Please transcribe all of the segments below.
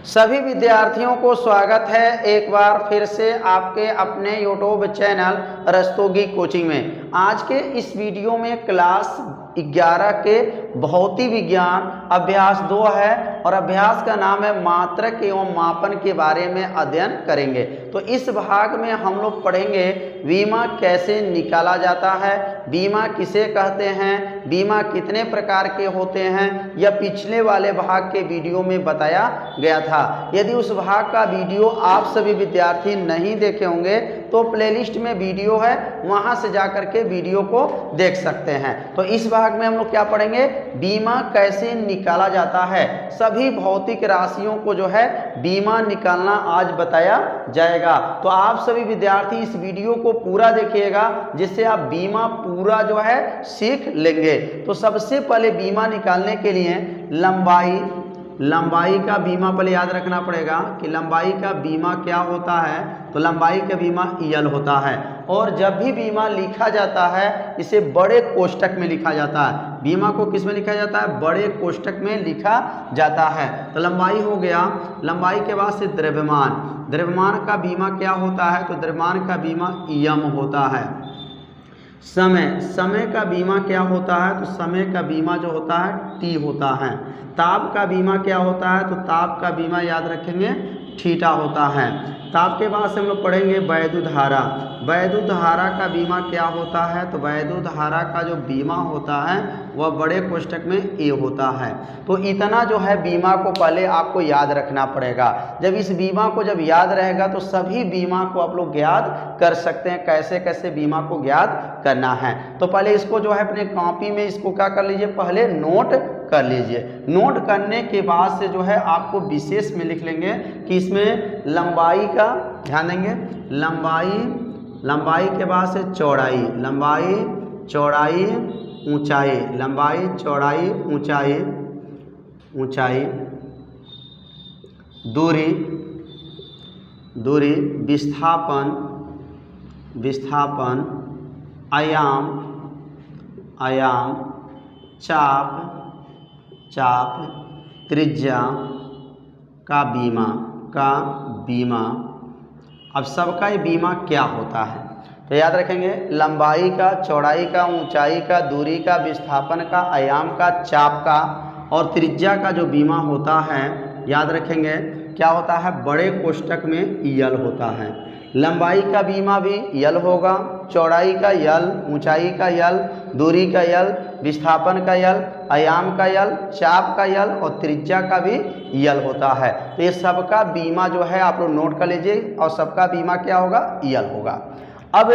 सभी विद्यार्थियों को स्वागत है एक बार फिर से आपके अपने यूट्यूब चैनल रस्तोगी कोचिंग में। आज के इस वीडियो में क्लास 11 के भौतिक विज्ञान अभ्यास 2 है और अभ्यास का नाम है मात्रक एवं मापन के बारे में अध्ययन करेंगे। तो इस भाग में हम लोग पढ़ेंगे बीमा कैसे निकाला जाता है, बीमा किसे कहते हैं, बीमा कितने प्रकार के होते हैं, यह पिछले वाले भाग के वीडियो में बताया गया था। यदि उस भाग का वीडियो आप सभी विद्यार्थी नहीं देखे होंगे तो प्लेलिस्ट में वीडियो है, वहां से जाकर के वीडियो को देख सकते हैं। तो इस भाग में हम लोग क्या पढ़ेंगे, बीमा कैसे निकाला जाता है। सभी भौतिक राशियों को जो है बीमा निकालना आज बताया जाएगा। तो आप सभी विद्यार्थी इस वीडियो को पूरा देखिएगा जिससे आप बीमा पूरा जो है सीख लेंगे। तो सबसे पहले बीमा निकालने के लिए लंबाई का बीमा पहले याद रखना पड़ेगा कि लंबाई का बीमा क्या होता है। तो लंबाई का बीमा यल होता है और जब भी बीमा लिखा जाता है इसे बड़े कोष्ठक में लिखा जाता है। बीमा को किस में लिखा जाता है, बड़े कोष्ठक में लिखा जाता है। तो लंबाई हो गया, लंबाई के बाद से द्रव्यमान का बीमा क्या होता है, तो द्रव्यमान का बीमा यम होता है। समय का बीमा क्या होता है, तो समय का बीमा जो होता है टी होता है। ताप का बीमा क्या होता है, तो ताप का बीमा याद रखेंगे थीटा होता है। ताप के बाद से हम लोग पढ़ेंगे वैद्युत धारा का बीमा क्या होता है, तो वैद्युत धारा का जो बीमा होता है वह बड़े कोष्ठक में ए होता है। तो इतना जो है बीमा को पहले आपको याद रखना पड़ेगा। जब इस बीमा को जब याद रहेगा तो सभी बीमा को आप लोग याद कर सकते हैं, कैसे कैसे बीमा को याद करना है। तो पहले इसको जो है अपने कॉपी में इसको क्या कर लीजिए, पहले नोट कर लीजिए। नोट करने के बाद से जो है आपको विशेष में लिख लेंगे कि इसमें लंबाई का ध्यान देंगे, लंबाई के बाद से चौड़ाई, लंबाई चौड़ाई ऊंचाई, दूरी, विस्थापन, आयाम, चाप, त्रिज्या का बीमा। अब सबका ये बीमा क्या होता है, तो याद रखेंगे लंबाई का, चौड़ाई का, ऊंचाई का, दूरी का, विस्थापन का, आयाम का, चाप का और त्रिज्या का जो बीमा होता है याद रखेंगे क्या होता है, बड़े कोष्ठक में यल होता है। लंबाई का बीमा भी यल होगा, चौड़ाई का यल, ऊंचाई का यल, दूरी का यल, विस्थापन का यल, आयाम का यल, चाप का यल और त्रिज्या का भी यल होता है। तो ये सबका बीमा जो है आप लोग नोट कर लीजिए और सबका बीमा क्या होगा, यल होगा। अब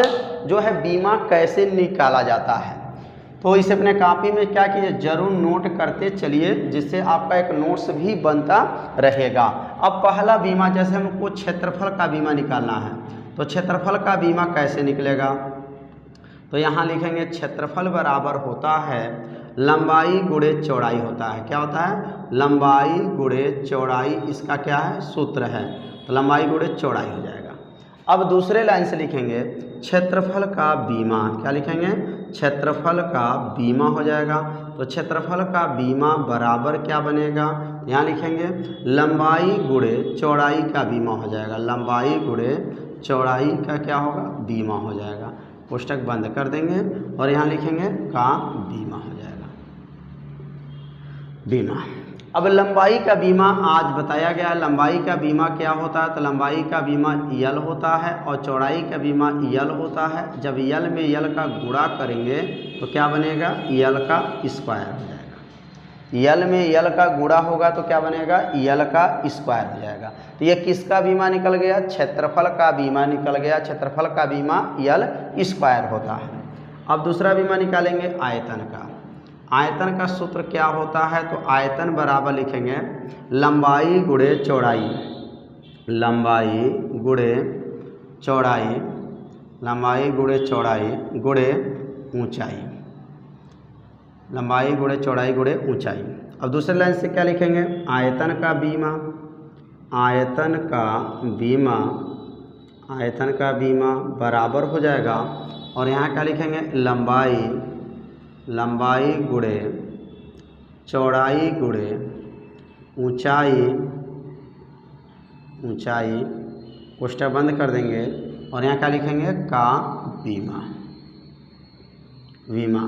जो है बीमा कैसे निकाला जाता है, तो इसे अपने कॉपी में क्या कीजिए, जरूर नोट करते चलिए जिससे आपका एक नोट्स भी बनता रहेगा। अब पहला बीमा, जैसे हमको क्षेत्रफल का बीमा निकालना है तो क्षेत्रफल का बीमा कैसे निकलेगा, तो यहाँ लिखेंगे क्षेत्रफल बराबर होता है लंबाई गुणे चौड़ाई होता है। क्या होता है, लंबाई गुणे चौड़ाई, इसका क्या है सूत्र है, तो लंबाई गुणे चौड़ाई हो जाएगा। अब दूसरे लाइन से लिखेंगे क्षेत्रफल का बीमा, क्या लिखेंगे, क्षेत्रफल का बीमा हो जाएगा। तो क्षेत्रफल का बीमा बराबर क्या बनेगा, यहाँ लिखेंगे लंबाई गुणे चौड़ाई का बीमा हो जाएगा। लंबाई गुणे चौड़ाई का क्या होगा, बीमा हो जाएगा। कोष्ठक बंद कर देंगे और यहाँ लिखेंगे का बीमा हो जाएगा, बीमा। अब लंबाई का बीमा आज बताया गया, लंबाई का बीमा क्या होता है, तो लंबाई का बीमा यल होता है और चौड़ाई का बीमा यल होता है। जब यल में यल का गुणा करेंगे तो क्या बनेगा, यल का स्क्वायर हो जाएगा। यल में यल का गुणा होगा तो क्या बनेगा, यल का स्क्वायर हो जाएगा। तो ये किसका बीमा निकल गया, क्षेत्रफल का बीमा निकल गया। क्षेत्रफल का बीमा यल स्क्वायर होता है। अब दूसरा बीमा निकालेंगे आयतन का। आयतन का सूत्र क्या होता है, तो आयतन बराबर लिखेंगे लंबाई गुणे चौड़ाई, लंबाई गुणे चौड़ाई गुणे ऊंचाई, लंबाई गुणे चौड़ाई गुणे ऊंचाई। अब दूसरे लाइन से क्या लिखेंगे, आयतन का बीमा बराबर हो जाएगा और यहाँ क्या लिखेंगे लंबाई गुणे चौड़ाई गुणे ऊंचाई ऊंचाई, कोष्ठक बंद कर देंगे और यहाँ क्या लिखेंगे का बीमा, बीमा।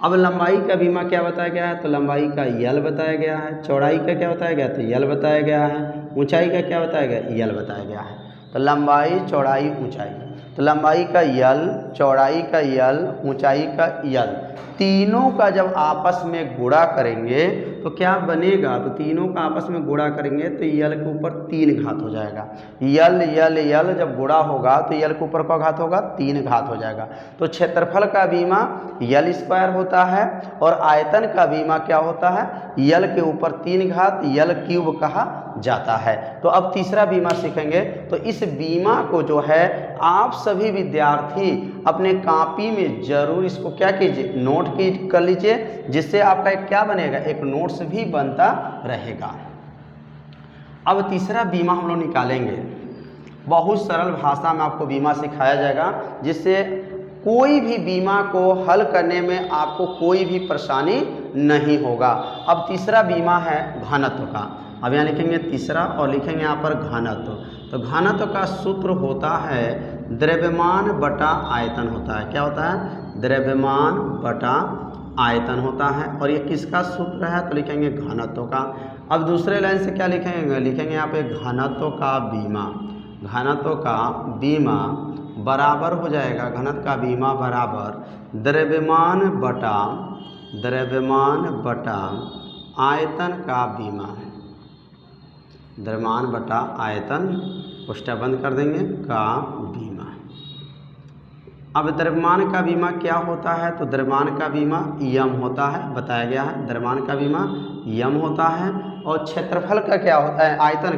अब लंबाई का बीमा क्या बताया गया है, तो लंबाई का यल बताया गया है, चौड़ाई का क्या बताया गया, तो यल बताया गया है, ऊंचाई का क्या बताया गया, यल बताया गया है। तो लंबाई, चौड़ाई, ऊंचाई, तो लंबाई का यल, चौड़ाई का यल, ऊंचाई का यल, तीनों का जब आपस में गुणा करेंगे तो क्या बनेगा, तो तीनों का आपस में गुणा करेंगे तो यल के ऊपर 3 घात हो जाएगा। यल यल यल जब गुणा होगा तो यल के ऊपर क्या घात होगा, 3 घात हो जाएगा। तो क्षेत्रफल का बीमा यल स्क्वायर होता है और आयतन का बीमा क्या होता है, यल के ऊपर 3 घात, यल क्यूब कहा जाता है। तो अब तीसरा बीमा सीखेंगे। तो इस बीमा को जो है आप सभी विद्यार्थी अपने कॉपी में जरूर इसको क्या कीजिए, नोट कर लीजिए, जिससे आपका एक क्या बनेगा, एक नोट्स भी बनता रहेगा। अब तीसरा बीमा हम लोग निकालेंगे। बहुत सरल भाषा में आपको बीमा सिखाया जाएगा, जिससे कोई भी बीमा को हल करने में आपको कोई भी परेशानी नहीं होगा। अब तीसरा बीमा है घनत्व का। अब यहाँ लिखेंगे तीसरा और लिखेंगे यहाँ पर घनत्व। तो घनत्व का सूत्र होता है द्रव्यमान बटा आयतन होता है। क्या होता है, द्रव्यमान बटा आयतन होता है। और ये किसका सूत्र है, तो लिखेंगे घनत्व का। अब दूसरे लाइन से क्या लिखेंगे, लिखेंगे यहाँ पे घनत्व का बीमा। घनत्व का बीमा बराबर हो जाएगा, घनत्व का बीमा बराबर द्रव्यमान बटा आयतन का बीमा। द्रव्यमान बटा आयतन, कोष्ठक बंद कर देंगे, का बीमा। अब द्रव्यमान का बीमा क्या होता है, तो द्रव्यमान का बीमा यम होता है, बताया गया है। द्रव्यमान का बीमा यम होता है। और क्षेत्रफल का क्या होता है, आयतन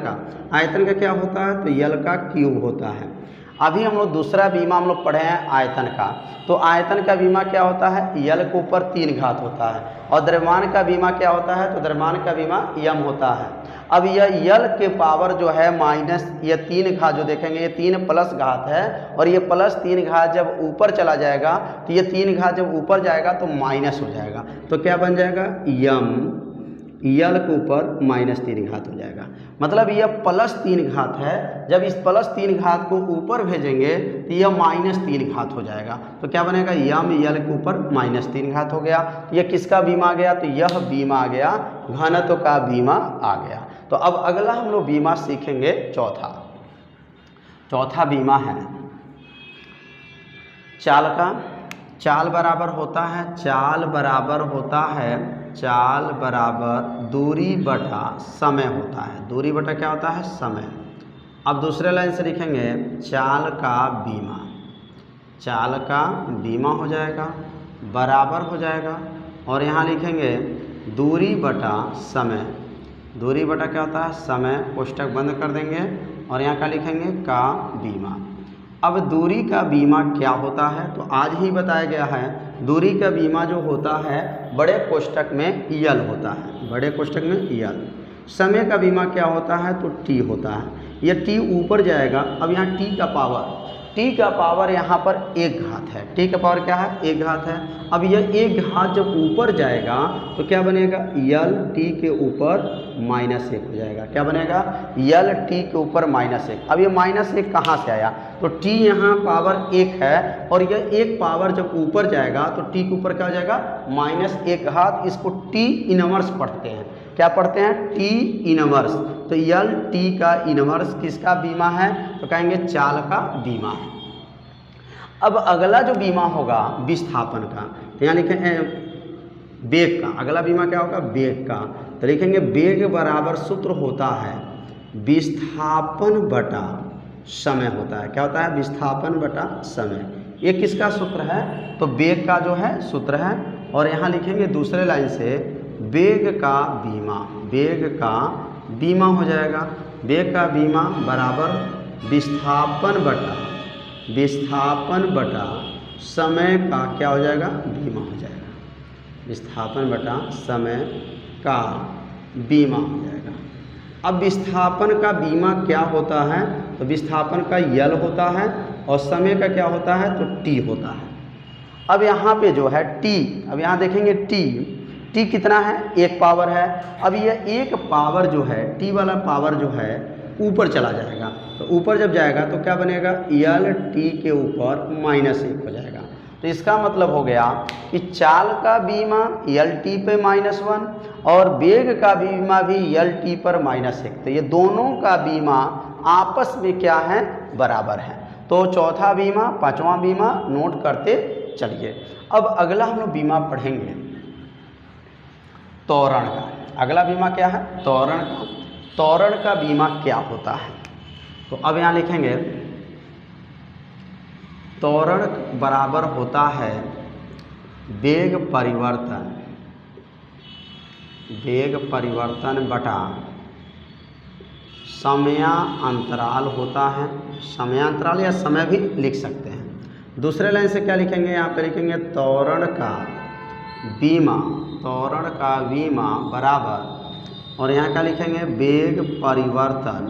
का क्या होता है, तो यल का क्यूब होता है। अभी हम लोग दूसरा बीमा हम लोग पढ़े हैं आयतन का। तो आयतन का बीमा क्या होता है, यल के ऊपर 3 घात होता है। और द्रव्यमान का बीमा क्या होता है, तो द्रव्यमान का बीमा यम होता है। अब यह यल के पावर जो है माइनस ये 3 घात जो देखेंगे, ये 3 प्लस घात है, और ये प्लस 3 घात जब ऊपर चला जाएगा तो ये 3 घात जब ऊपर जाएगा तो माइनस हो जाएगा। तो क्या बन जाएगा, यम, यल के ऊपर माइनस 3 घात हो जाएगा। मतलब यह प्लस 3 घात है, जब इस प्लस 3 घात को ऊपर भेजेंगे तो यह माइनस 3 घात हो जाएगा। तो क्या बनेगा, यम यल के ऊपर माइनस 3 घात हो गया। यह किसका बीमा आ गया, तो यह बीमा आ गया, घनत्व का बीमा आ गया। तो अब अगला हम लोग बीमा सीखेंगे चौथा बीमा है चाल का। चाल बराबर दूरी बटा समय होता है। दूरी बटा क्या होता है, समय। अब दूसरे लाइन से लिखेंगे चाल का बीमा हो जाएगा, बराबर हो जाएगा, और यहाँ लिखेंगे दूरी बटा समय। दूरी बटा क्या होता है, समय, कोष्ठक बंद कर देंगे और यहाँ क्या लिखेंगे, का बीमा। अब दूरी का बीमा क्या होता है, तो आज ही बताया गया है। दूरी का बीमा जो होता है बड़े कोष्ठक में यल होता है, बड़े कोष्ठक में यल। समय का बीमा क्या होता है, तो टी होता है। यह टी ऊपर जाएगा। अब यहाँ टी का पावर यहाँ पर 1 घात है। टी का पावर क्या है, 1 घात है। अब यह 1 घात जब ऊपर जाएगा तो क्या बनेगा, यल टी के ऊपर -1 हो जाएगा। क्या बनेगा, यल टी के ऊपर -1। अब ये -1 कहाँ से आया, तो टी यहाँ पावर 1 है, और यह 1 पावर जब ऊपर जाएगा तो टी के ऊपर क्या हो जाएगा, -1 घात। इसको टी इनवर्स पढ़ते हैं। क्या पढ़ते हैं, टी इनवर्स। तो यल टी का इनवर्स किसका बीमा है, तो कहेंगे चाल का बीमा है। अब अगला जो बीमा होगा विस्थापन का, तो यहाँ लिखें वेग का। अगला बीमा क्या होगा, वेग का। तो लिखेंगे वेग बराबर सूत्र होता है विस्थापन बटा समय होता है। क्या होता है, विस्थापन बटा समय। ये किसका सूत्र है, तो वेग का जो है सूत्र है। और यहाँ लिखेंगे दूसरे लाइन से वेग का बीमा हो जाएगा। वेग का बीमा बराबर विस्थापन बटा समय का क्या हो जाएगा, बीमा हो जाएगा। विस्थापन बटा समय का बीमा हो जाएगा। अब विस्थापन का बीमा क्या होता है, तो विस्थापन का यल होता है और समय का क्या होता है, तो टी होता है। अब यहाँ पे जो है टी, अब यहाँ देखेंगे टी कितना है, 1 पावर है। अब यह 1 पावर जो है, टी वाला पावर जो है ऊपर चला जाएगा। तो ऊपर जब जाएगा तो क्या बनेगा, यल टी के ऊपर -1 हो जाएगा। तो इसका मतलब हो गया कि चाल का बीमा यल टी पे -1 और वेग का बीमा भी यल टी पर -1। तो ये दोनों का बीमा आपस में क्या है, बराबर है। तो चौथा बीमा, पांचवा बीमा नोट करते चलिए। अब अगला हम लोग बीमा पढ़ेंगे त्वरण का। अगला बीमा क्या है, त्वरण का। त्वरण का बीमा क्या होता है, तो अब यहाँ लिखेंगे त्वरण बराबर होता है वेग परिवर्तन, वेग परिवर्तन बटा समयांतराल होता है। समयांतराल या समय भी लिख सकते हैं। दूसरे लाइन से क्या लिखेंगे, यहाँ पे लिखेंगे त्वरण का बीमा, त्वरण का बीमा बराबर, और यहाँ क्या लिखेंगे वेग परिवर्तन,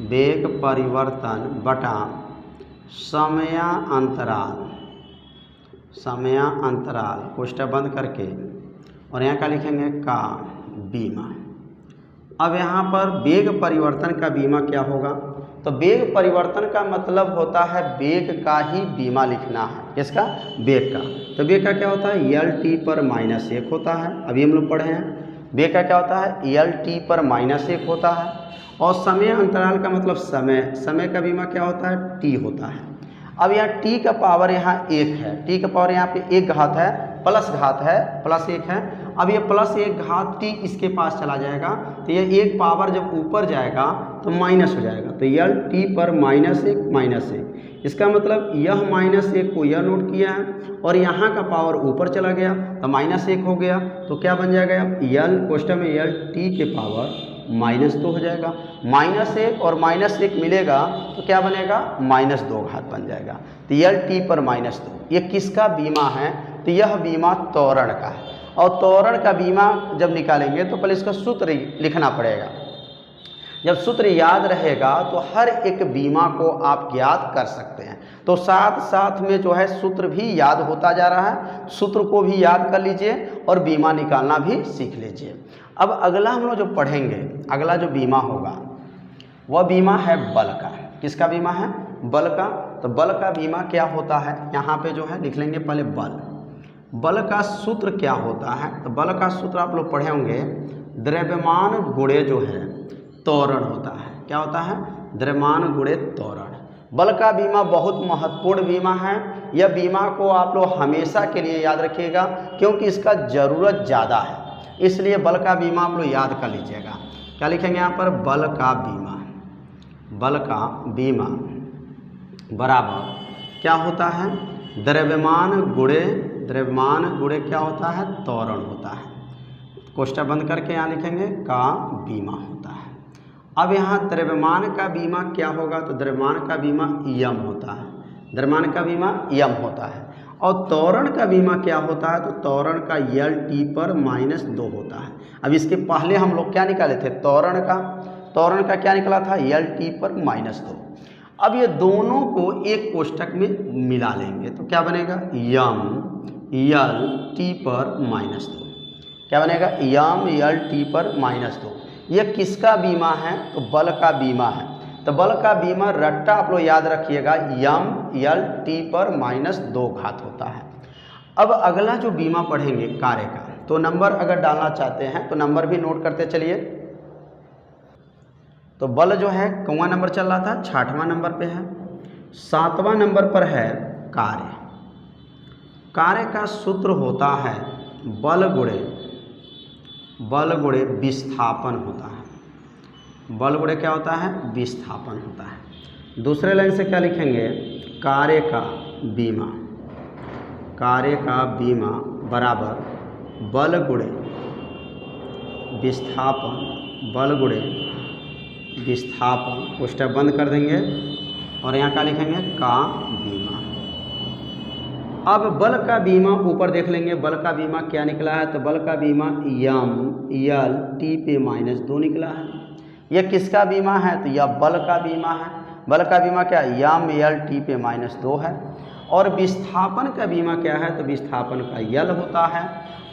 वेग परिवर्तन बटा समयांतराल, समयांतराल कोष्ठक बंद करके, और यहाँ क्या लिखेंगे का बीमा। अब यहाँ पर वेग परिवर्तन का बीमा क्या होगा, तो वेग परिवर्तन का मतलब होता है वेग का ही बीमा लिखना है। किसका, वेग का। तो वेग का क्या होता है, यल टी पर -1 होता है। अभी हम लोग पढ़े हैं वेग का क्या होता है, यल टी पर -1 होता है। और समय अंतराल का मतलब समय, समय का बीमा क्या होता है, टी होता है। अब यहाँ टी का पावर यहाँ 1 है, टी का पावर यहाँ पे 1 घात है, प्लस घात है, +1 है। अब ये +1 घात टी इसके पास चला जाएगा, तो ये 1 पावर जब ऊपर जाएगा तो माइनस हो जाएगा। तो यल टी पर -1, इसका मतलब यह -1 को यह नोट किया है, और यहाँ का पावर ऊपर चला गया तो -1 हो गया। तो क्या बन जाएगा, यल कोष्ठक में यल टी के पावर -2 हो जाएगा। -1 और -1 मिलेगा तो क्या बनेगा, -2 घात बन जाएगा। तो यल टी पर -2 ये किसका बीमा है, तो यह बीमा त्वरण का है। और त्वरण का बीमा जब निकालेंगे तो पहले इसका सूत्र लिखना पड़ेगा। जब सूत्र याद रहेगा तो हर एक बीमा को आप याद कर सकते हैं। तो साथ साथ में जो है सूत्र भी याद होता जा रहा है, सूत्र को भी याद कर लीजिए और बीमा निकालना भी सीख लीजिए। अब अगला हम लोग जो पढ़ेंगे, अगला जो बीमा होगा वह बीमा है बल का। किसका बीमा है, बल का। तो बल का बीमा क्या होता है, यहाँ पे जो है लिख लेंगे पहले बल। बल का सूत्र क्या होता है, तो बल का सूत्र आप लोग पढ़े होंगे, द्रव्यमान गुणे जो है त्वरण होता है। क्या होता है, द्रव्यमान गुणे त्वरण। बल का बीमा बहुत महत्वपूर्ण बीमा है। यह बीमा को आप लोग हमेशा के लिए याद रखिएगा, क्योंकि इसका ज़रूरत ज़्यादा है, इसलिए बल का बीमा आप लोग याद कर लीजिएगा। क्या लिखेंगे यहाँ पर, बल का बीमा, बल का बीमा बराबर क्या होता है, द्रव्यमान गुणे, द्रव्यमान गुणे क्या होता है, त्वरण होता है। कोष्ठक बंद करके यहाँ लिखेंगे का बीमा होता है। अब यहाँ द्रव्यमान का बीमा क्या होगा, तो द्रव्यमान का बीमा यम होता है, द्रव्यमान का बीमा यम होता है। और त्वरण का बीमा क्या होता है, तो त्वरण का यल टी पर -2 होता है। अब इसके पहले हम लोग क्या निकाले थे, त्वरण का, त्वरण का क्या निकला था, यल टी पर -2। अब ये दोनों को एक कोष्ठक में मिला लेंगे तो क्या बनेगा, यम यल टी पर -2। क्या बनेगा, यम यल टी पर -2। यह किसका बीमा है, तो बल का बीमा है। तो बल का बीमा रट्टा आप लोग याद रखिएगा, यम यल टी पर -2 घात होता है। अब अगला जो बीमा पढ़ेंगे कार्य का, तो नंबर अगर डालना चाहते हैं तो नंबर भी नोट करते चलिए। तो बल जो है कौन नंबर चल रहा था, 6वां नंबर पे है। 7वां नंबर पर है कार्य। कार्य का सूत्र होता है बल गुणे, बल गुणे विस्थापन होता है। बल गुणे क्या होता है, विस्थापन होता है। दूसरे लाइन से क्या लिखेंगे, कार्य का बीमा, कार्य का बीमा बराबर बल गुणे विस्थापन, बल गुणे विस्थापन, कोष्ठक बंद कर देंगे और यहाँ क्या लिखेंगे, का बीमा। अब बल का बीमा ऊपर देख लेंगे, बल का बीमा क्या निकला है, तो बल का बीमा यम यल टी पे -2 निकला है। यह किसका बीमा है, तो यह बल का बीमा है। बल का बीमा क्या है, यम यल टी पे -2 है। और विस्थापन का बीमा क्या है, तो विस्थापन का यल होता है।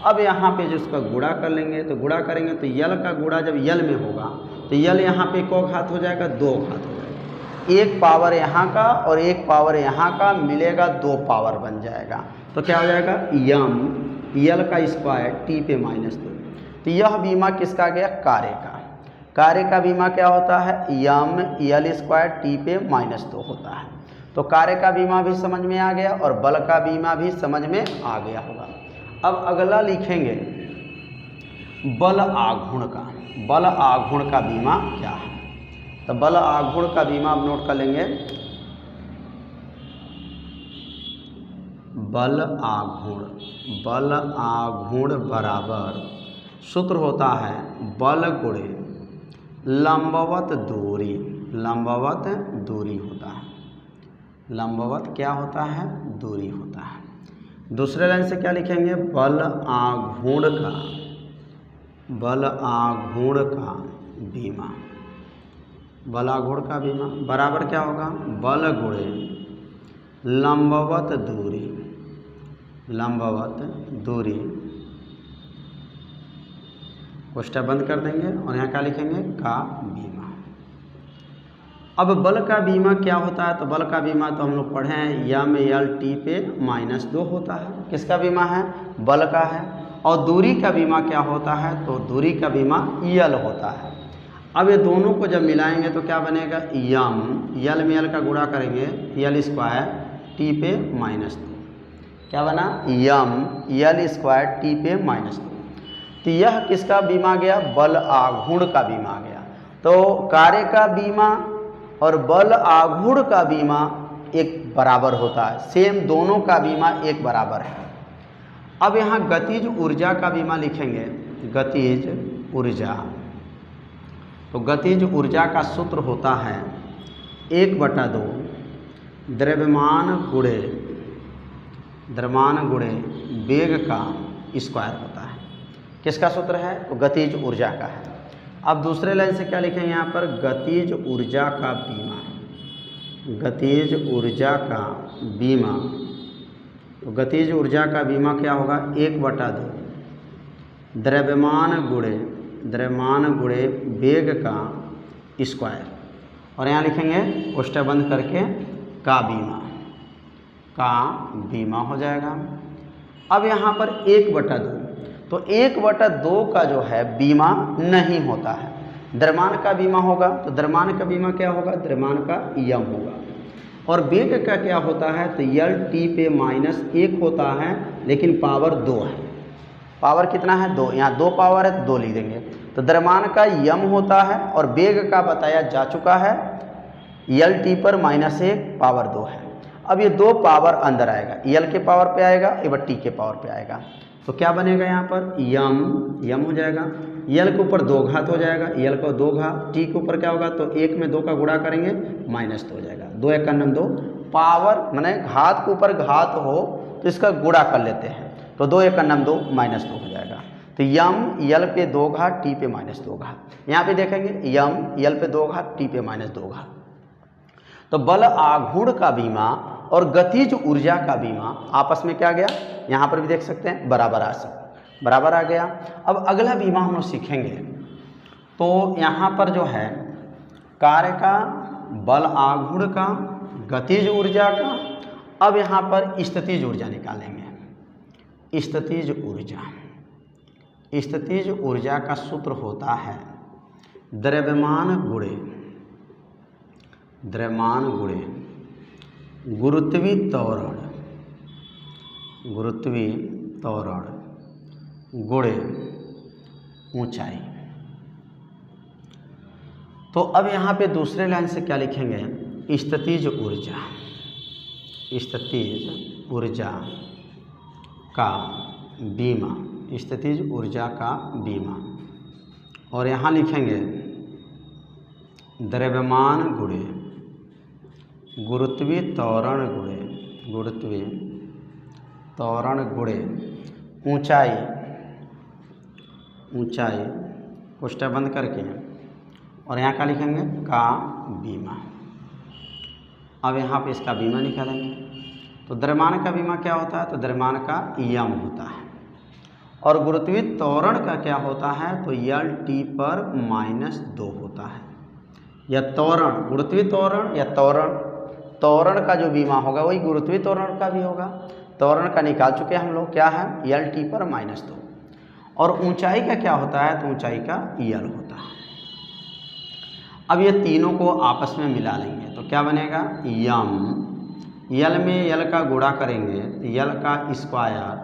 अब यहाँ पे जो उसका गुणा कर लेंगे, तो गुणा करेंगे तो यल का गुणा जब यल में होगा तो तो यल यहाँ पे को घात हो जाएगा, 2 घात हो जाएगा। एक पावर यहाँ का और एक पावर यहाँ का मिलेगा, 2 पावर बन जाएगा। तो क्या हो जाएगा, यम यल का स्क्वायर टी पे -2। तो यह बीमा किसका गया, कार्य का। कार्य का बीमा क्या होता है, यम यल स्क्वायर टी पे -2 होता है। तो कार्य का बीमा भी समझ में आ गया और बल का बीमा भी समझ में आ गया होगा। अब अगला लिखेंगे बल आघूर्ण का। बल आघूर्ण का बीमा क्या है, तो बल आघूर्ण का बीमा आप नोट कर लेंगे। बल आघूर्ण बराबर सूत्र होता है बल गुणे लंबवत दूरी। लंबवत दूरी होता है, लंबवत क्या होता है, दूरी होता है। दूसरे लाइन से क्या लिखेंगे, बल आघूर्ण का बीमा। बल आघूर्ण का बीमा बराबर क्या होगा, बल गुणे लंबवत दूरी। लंबवत दूरी कोष्ठक बंद कर देंगे और यहाँ क्या लिखेंगे, का बीमा। अब बल का बीमा क्या होता है, तो बल का बीमा तो हम लोग पढ़े हैं, यम यल टी पे -2 होता है। किसका बीमा है, बल का है। और दूरी का बीमा क्या होता है, तो दूरी का बीमा यल होता है। अब ये दोनों को जब मिलाएंगे तो क्या बनेगा, यम यल में यल का गुणा करेंगे, यल स्क्वायर टी पे -2। क्या बना, यम यल स्क्वायर टी पे -2। तो यह किसका बीमा गया, बल आघूर्ण का बीमा गया। तो कार्य का बीमा और बल आघूर्ण का बीमा एक बराबर होता है, सेम दोनों का बीमा एक बराबर है। अब यहाँ गतिज ऊर्जा का बीमा लिखेंगे, गतिज ऊर्जा। तो गतिज ऊर्जा का सूत्र होता है 1/2 द्रव्यमान गुणे वेग का स्क्वायर होता है। किसका सूत्र है, तो गतिज ऊर्जा का है। अब दूसरे लाइन से क्या लिखेंगे यहाँ पर, गतिज ऊर्जा का बीमा। गतिज ऊर्जा का बीमा, तो गतिज ऊर्जा का बीमा क्या होगा, 1/2 द्रव्यमान गुणे वेग का स्क्वायर। और यहाँ लिखेंगे कोष्ठक बंद करके का बीमा हो जाएगा। अब यहाँ पर 1/2, तो 1/2 का जो है बीमा नहीं होता है। द्रव्यमान का बीमा होगा, तो द्रव्यमान का बीमा क्या होगा, द्रव्यमान का यम होगा। और वेग का क्या होता है, तो यल टी पे -1 होता है, लेकिन पावर 2 है। पावर कितना है, 2। यहाँ 2 पावर है तो 2 लिख देंगे। तो द्रव्यमान का यम होता है और वेग का बताया जा चुका है, यल टी पर -1 पावर 2 है। अब ये 2 पावर अंदर आएगा, यल के पावर पे आएगा, एक बार टी के पावर पे आएगा। तो क्या बनेगा यहाँ पर, यम हो जाएगा, यल के ऊपर 2 घात हो जाएगा, यल को 2 घात, टी के ऊपर क्या होगा, तो 1 में 2 का गुणा करेंगे, -2 हो जाएगा। 2 × 2 पावर, माने घात के ऊपर घात हो तो इसका गुणा कर लेते हैं, तो 2 × 2 -2 हो जाएगा। तो यम यल पे 2 घात, टी पे -2 घात। यहाँ पे देखेंगे यम यल पे 2 घात, टी पे -2 घात। तो बल आघूर्ण का बीमा और गतिज ऊर्जा का बीमा आपस में क्या गया, यहाँ पर भी देख सकते हैं बराबर आ गया। अब अगला बीमा हम लोग सीखेंगे, तो यहाँ पर जो है कार्य का, बल आघूर्ण का, गतिज ऊर्जा का। अब यहाँ पर स्थितिज ऊर्जा निकालेंगे। स्थितिज ऊर्जा का सूत्र होता है द्रव्यमान गुणे गुरुत्वीय त्वरण गुणे ऊंचाई। तो अब यहाँ पे दूसरे लाइन से क्या लिखेंगे, स्थितिज ऊर्जा का बीमा। स्थितिज ऊर्जा का बीमा, और यहाँ लिखेंगे द्रव्यमान गुणे गुरुत्वीय त्वरण गुणे ऊंचाई कोष्ठक बंद करके, और यहाँ क्या लिखेंगे, का बीमा। अब यहाँ पे इसका बीमा निकालेंगे। तो द्रव्यमान का बीमा क्या होता है, तो द्रव्यमान का यम होता है, और गुरुत्वीय त्वरण का क्या होता है, तो यल टी पर -2 होता है। या त्वरण, गुरुत्वीय त्वरण या त्वरण, त्वरण का जो बीमा होगा वही गुरुत्वीय त्वरण का भी होगा। त्वरण का निकाल चुके हम लोग, क्या है, यल टी पर -2। और ऊंचाई का क्या होता है, तो ऊंचाई का यल होता है। अब ये तीनों को आपस में मिला लेंगे तो क्या बनेगा, यम, यल में यल का गुणा करेंगे तो यल का स्क्वायर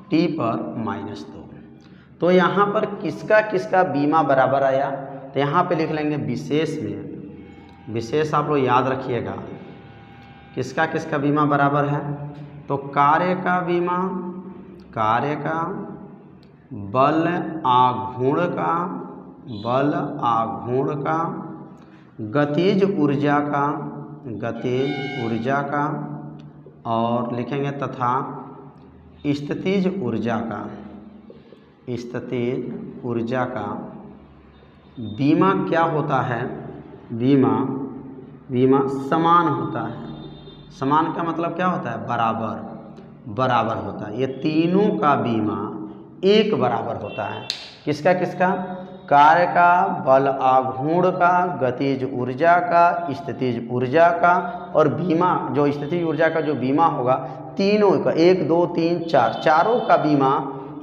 टी पर -2। तो यहाँ पर किसका किसका बीमा बराबर आया, तो यहाँ पे लिख लेंगे विशेष में, विशेष आप लोग याद रखिएगा, किसका किसका बीमा बराबर है, तो कार्य का बीमा, कार्य का, बल आघूर्ण का, बल आघूर्ण का, गतिज ऊर्जा का, गतिज ऊर्जा का, और लिखेंगे तथा स्थितिज ऊर्जा का, स्थितिज ऊर्जा का बीमा क्या होता है, बीमा, बीमा समान होता है। समान का मतलब क्या होता है, बराबर, बराबर होता है। ये तीनों का बीमा एक बराबर होता है। किसका किसका, कार्य का, बल आघूर्ण का, गतिज ऊर्जा का, स्थितिज ऊर्जा का, और बीमा जो स्थितिज ऊर्जा का जो बीमा होगा तीनों का, 1 2 3 4, चारों का बीमा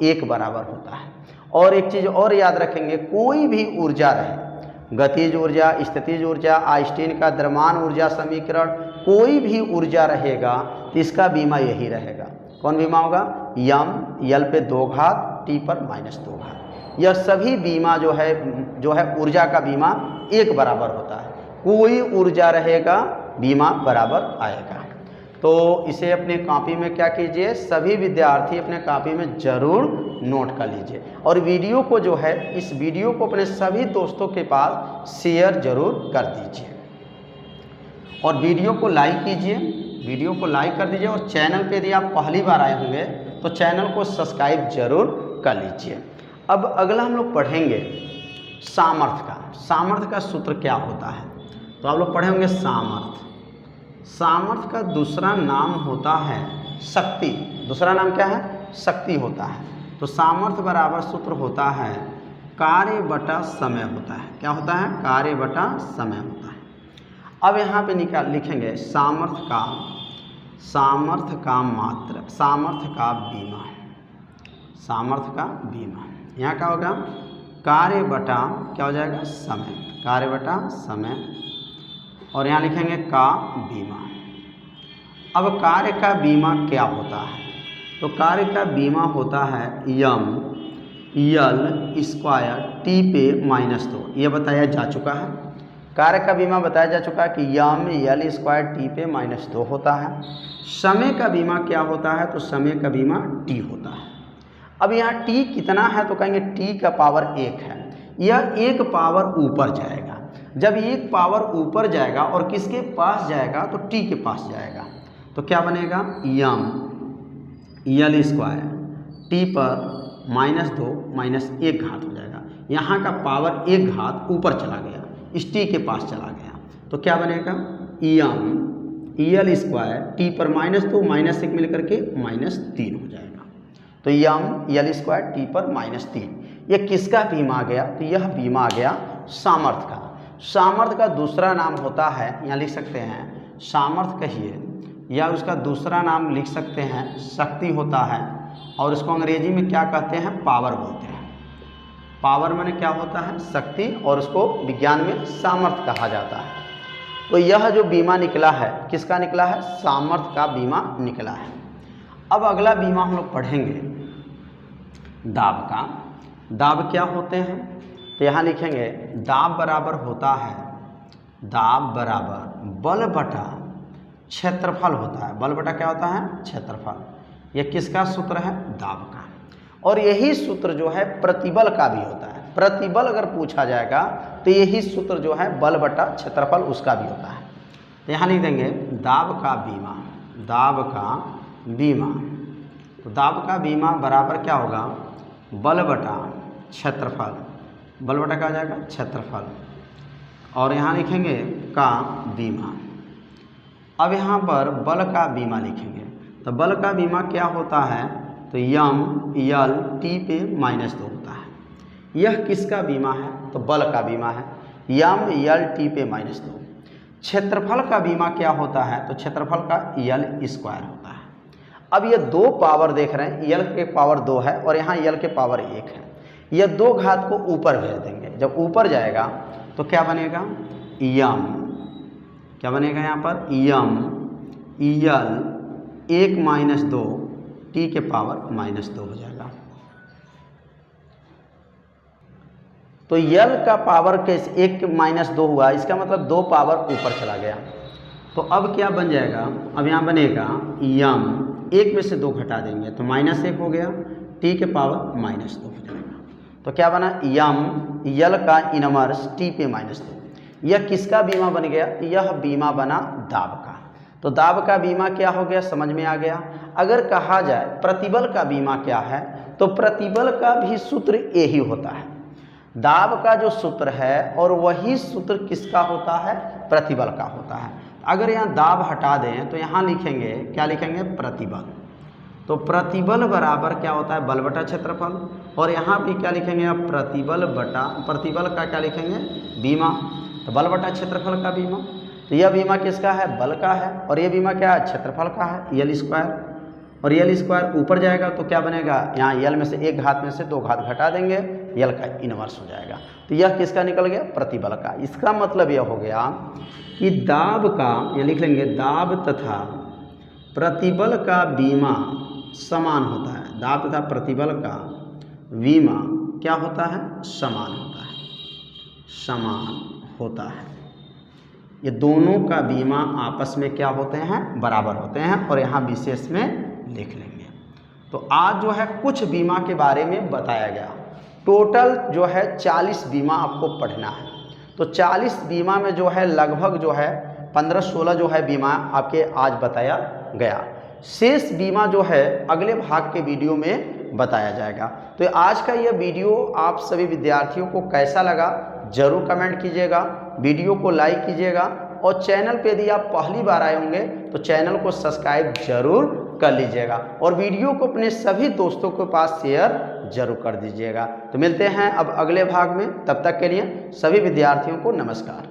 एक बराबर होता है। और एक चीज़ और याद रखेंगे, कोई भी ऊर्जा रहे, गतिज ऊर्जा, स्थितिज ऊर्जा, आइंस्टीन का द्रव्यमान ऊर्जा समीकरण, कोई भी ऊर्जा रहेगा तो इसका बीमा यही रहेगा। कौन बीमा होगा, यम, यल पे 2 घात, टी पर -2 घात। यह सभी बीमा जो है ऊर्जा का बीमा एक बराबर होता है। कोई ऊर्जा रहेगा बीमा बराबर आएगा। तो इसे अपने कॉपी में क्या कीजिए, सभी विद्यार्थी अपने कॉपी में ज़रूर नोट कर लीजिए। और वीडियो को जो है, इस वीडियो को अपने सभी दोस्तों के पास शेयर जरूर कर दीजिए और वीडियो को लाइक कीजिए, वीडियो को लाइक कर दीजिए। और चैनल पे यदि आप पहली बार आए होंगे तो चैनल को सब्सक्राइब जरूर कर लीजिए। अब अगला हम लोग पढ़ेंगे सामर्थ्य का। सामर्थ्य का सूत्र क्या होता है, तो आप लोग पढ़े होंगे सामर्थ्य। सामर्थ्य का दूसरा नाम होता है शक्ति। दूसरा नाम क्या है, शक्ति होता है। तो सामर्थ्य बराबर सूत्र होता है कार्य बटा समय होता है। क्या होता है, कार्य बटा समय होता है। अब यहाँ पे लिखेंगे सामर्थ्य का मात्रा, सामर्थ्य का बीमा, सामर्थ्य का बीमा। यहाँ क्या होगा, कार्य बटा क्या हो जाएगा, समय, कार्य बटा समय। और यहाँ लिखेंगे का बीमा। अब कार्य का बीमा क्या होता है, तो कार्य का बीमा होता है यम यल स्क्वायर टी पे -2। ये बताया जा चुका है। कार्य का बीमा बताया जा चुका है कि यम यल स्क्वायर टी पे -2 होता है। समय का बीमा क्या होता है, तो समय का बीमा टी होता है। अब यहाँ टी कितना है, तो कहेंगे टी का पावर 1 है। यह 1 पावर ऊपर जाएगा। जब 1 पावर ऊपर जाएगा और किसके पास जाएगा, तो टी के पास जाएगा। तो क्या बनेगा, यम यल स्क्वायर टी पर -2 -1 घात हो जाएगा। यहाँ का पावर 1 घात ऊपर चला गया, इस टी के पास चला गया। तो क्या बनेगा, यम यल स्क्वायर टी पर -2 -1 मिलकर के -3 हो जाएगा। तो यम यल स्क्वायर टी पर -3। यह किसका बीमा आ गया, तो यह बीमा आ गया सामर्थ्य का। सामर्थ्य का दूसरा नाम होता है, यहाँ लिख सकते हैं सामर्थ्य कहिए, या उसका दूसरा नाम लिख सकते हैं शक्ति होता है। और इसको अंग्रेजी में क्या कहते हैं, पावर बोलते हैं। पावर माने क्या होता है, शक्ति, और उसको विज्ञान में सामर्थ्य कहा जाता है। तो यह जो बीमा निकला है, किसका निकला है, सामर्थ्य का बीमा निकला है। अब अगला बीमा हम लोग पढ़ेंगे दाब का। दाब क्या होते हैं, तो यहाँ लिखेंगे दाब बराबर होता है, दाब बराबर बल बटा क्षेत्रफल होता है। बल बटा क्या होता है, क्षेत्रफल। यह किसका सूत्र है, दाब का। और यही सूत्र जो है प्रतिबल का भी होता है। प्रतिबल अगर पूछा जाएगा तो यही सूत्र जो है बल बटा क्षेत्रफल उसका भी होता है। तो यहाँ लिख देंगे दाब का बीमा, दाब का बीमा। तो दाब का बीमा बराबर क्या होगा, बल बटा क्षेत्रफल। बल बटा क्या हो जाएगा, क्षेत्रफल। और यहाँ लिखेंगे का बीमा। अब यहाँ पर बल का बीमा लिखेंगे। तो बल का बीमा क्या होता है, तो यम यल टी पे -2 होता है। यह किसका बीमा है? तो बल का बीमा है, यम यल टी पे -2। क्षेत्रफल का बीमा क्या होता है? तो क्षेत्रफल का यल स्क्वायर होता है। अब ये दो पावर देख रहे हैं, यल के पावर 2 है और यहाँ यल के पावर 1 है। यह दो घात को ऊपर भेज देंगे, जब ऊपर जाएगा तो क्या बनेगा? यम, क्या बनेगा यहाँ पर? यम यल 1 - 2 टी के पावर -2 हो जाएगा। तो यल का पावर कैसे 1 - 2 हुआ, इसका मतलब 2 पावर ऊपर चला गया। तो अब क्या बन जाएगा? अब यहाँ बनेगा यम 1 में से 2 घटा देंगे तो -1 हो गया, टी के पावर -2 हो जाएगा। तो क्या बना? यम यल का इनवर्स टी पे -2। यह किसका बीमा बन गया? यह बीमा बना दाब का। तो दाब का बीमा क्या हो गया? समझ में आ गया। अगर कहा जाए प्रतिबल का बीमा क्या है, तो प्रतिबल का भी सूत्र यही होता है। दाब का जो सूत्र है और वही सूत्र किसका होता है? प्रतिबल का होता है। अगर यहाँ दाब हटा दें तो यहाँ लिखेंगे, क्या लिखेंगे? प्रतिबल। तो प्रतिबल बराबर क्या होता है? बल बटा क्षेत्रफल। और यहाँ भी क्या लिखेंगे? आप प्रतिबल बटा, प्रतिबल का क्या लिखेंगे? बीमा। तो बल बटा क्षेत्रफल का बीमा। तो यह बीमा किसका है? बल का है। और यह बीमा क्या है? क्षेत्रफल का है, यल स्क्वायर। और यल स्क्वायर ऊपर जाएगा तो क्या बनेगा? यहाँ यल में से 1 घात में से 2 घात घटा देंगे, यल का इनवर्स हो जाएगा। तो यह किसका निकल गया? प्रतिबल का। इसका मतलब यह हो गया कि दाब का, ये लिख लेंगे, दाब तथा प्रतिबल का बीमा समान होता है। दाब तथा प्रतिबल का बीमा क्या होता है? समान होता है, समान होता है। ये दोनों का बीमा आपस में क्या होते हैं? बराबर होते हैं। और यहाँ विशेष में लिख लेंगे। तो आज जो है कुछ बीमा के बारे में बताया गया। टोटल जो है 40 बीमा आपको पढ़ना है। तो 40 बीमा में जो है लगभग जो है 15-16 जो है बीमा आपके आज बताया गया। शेष बीमा जो है अगले भाग के वीडियो में बताया जाएगा। तो आज का यह वीडियो आप सभी विद्यार्थियों को कैसा लगा जरूर कमेंट कीजिएगा, वीडियो को लाइक कीजिएगा और चैनल पे यदि आप पहली बार आए होंगे तो चैनल को सब्सक्राइब जरूर कर लीजिएगा और वीडियो को अपने सभी दोस्तों के पास शेयर जरूर कर दीजिएगा। तो मिलते हैं अब अगले भाग में, तब तक के लिए सभी विद्यार्थियों को नमस्कार।